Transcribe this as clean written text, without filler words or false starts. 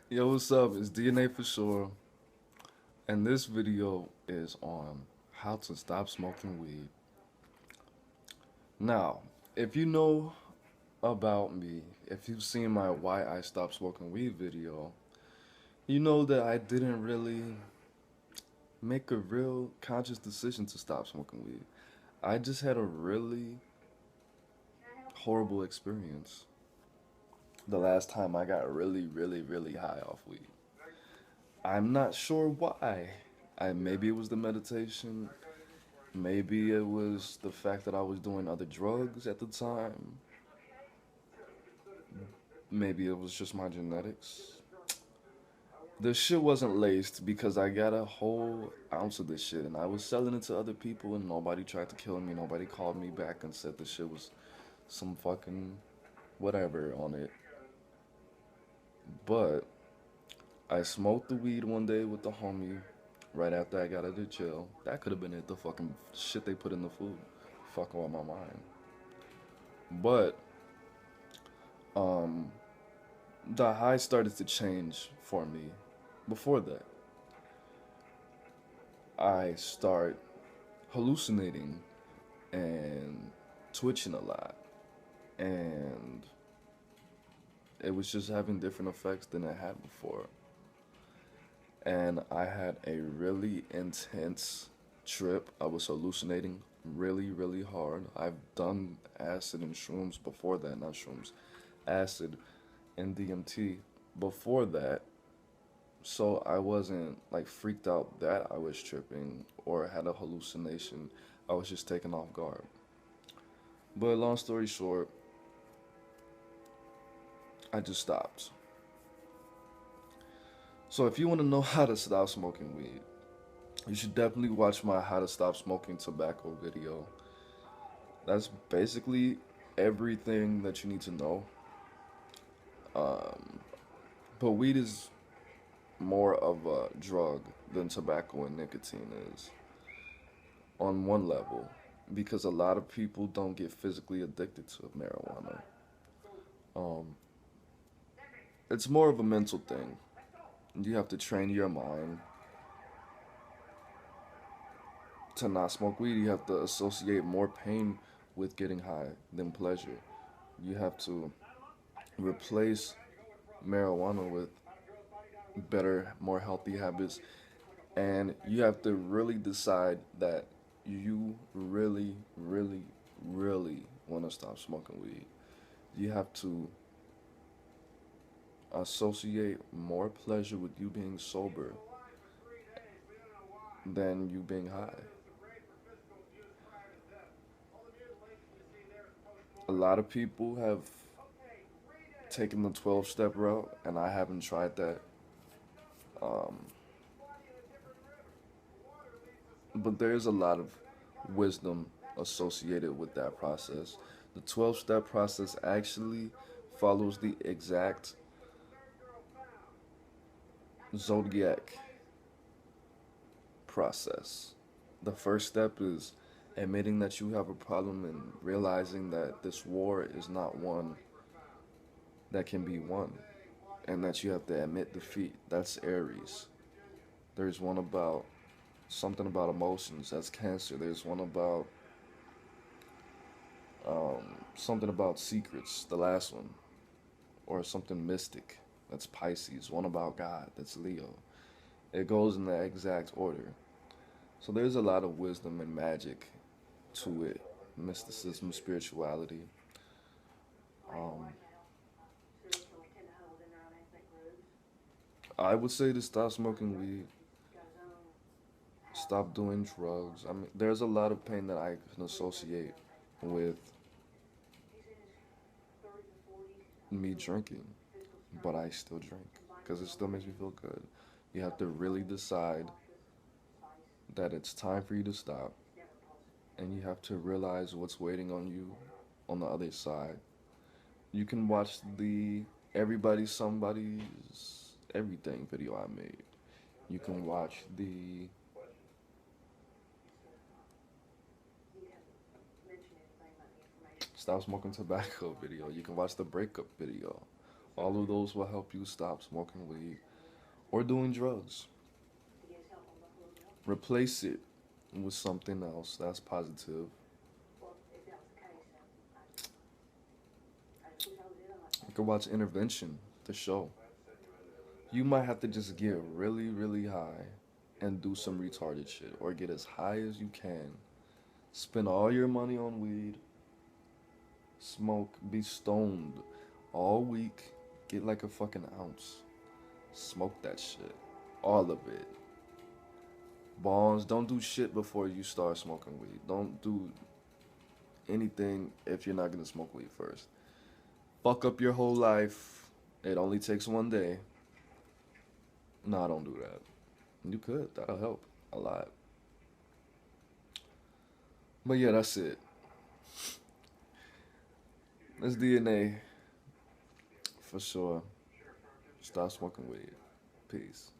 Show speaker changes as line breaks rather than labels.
Yo, what's up? It's DNA for sure. And this video is on how to stop smoking weed. Now, if you know about me, if you've seen my Why I Stopped Smoking Weed video, you know that I didn't really make a real conscious decision to stop smoking weed. I just had a really horrible experience the last time I got really high off weed. I'm not sure why. Maybe it was the meditation. Maybe it was the fact that I was doing other drugs at the time. Maybe it was just my genetics. The shit wasn't laced because I got a whole ounce of this shit and I was selling it to other people and nobody tried to kill me. Nobody called me back and said the shit was some fucking whatever on it. But I smoked the weed one day with the homie right after I got out of jail. That could have been it, the fucking shit they put in the food. Fuck on my mind. But um the high started to change for me. Before that, I start hallucinating and twitching a lot, and it was just having different effects than I had before. And I had a really intense trip. I was hallucinating really hard. I've done acid and shrooms before that, not shrooms, acid and DMT before that. So I wasn't like freaked out that I was tripping or had a hallucination. I was just taken off guard. But long story short, I just stopped. So if you want to know how to stop smoking weed, you should definitely watch my How to Stop Smoking Tobacco video. That's basically everything that you need to know. Um, but weed is more of a drug than tobacco and nicotine is on one level because a lot of people don't get physically addicted to marijuana. Um, it's more of a mental thing. You have to train your mind to not smoke weed. You have to associate more pain with getting high than pleasure. You have to replace marijuana with better, more healthy habits. And you have to really decide that you really want to stop smoking weed. You have to associate more pleasure with you being sober than you being high. A lot of people have taken the 12-step route, and I haven't tried that. Um, but there's a lot of wisdom associated with that process. The 12-step process actually follows the exact zodiac process. The first step is admitting that you have a problem and realizing that this war is not one that can be won and that you have to admit defeat. That's Aries. There's one about something about emotions. That's Cancer. There's one about something about secrets. The last one. Or something mystic. That's Pisces. One about God. That's Leo. It goes in that exact order. So there's a lot of wisdom and magic to it. Mysticism, spirituality. Um, I would say to stop smoking weed, stop doing drugs. I mean, there's a lot of pain that I can associate with me drinking, but I still drink because it still makes me feel good. You have to really decide that it's time for you to stop, and you have to realize what's waiting on you on the other side. You can watch the Everybody Somebody's Everything video I made. You can watch the Stop Smoking Tobacco video. You can watch the breakup video. All of those will help you stop smoking weed or doing drugs. Replace it with something else that's positive. You can watch Intervention, the show. You might have to just get really, really high and do some retarded shit, or get as high as you can. Spend all your money on weed, smoke, be stoned all week, get like a fucking ounce. Smoke that shit. All of it. Bonds, don't do shit before you start smoking weed. Don't do anything if you're not gonna smoke weed first. Fuck up your whole life. It only takes one day. Nah, don't do that. You could. That'll help a lot. But yeah, that's it. That's DNA for sure. Stop smoking weed. Peace.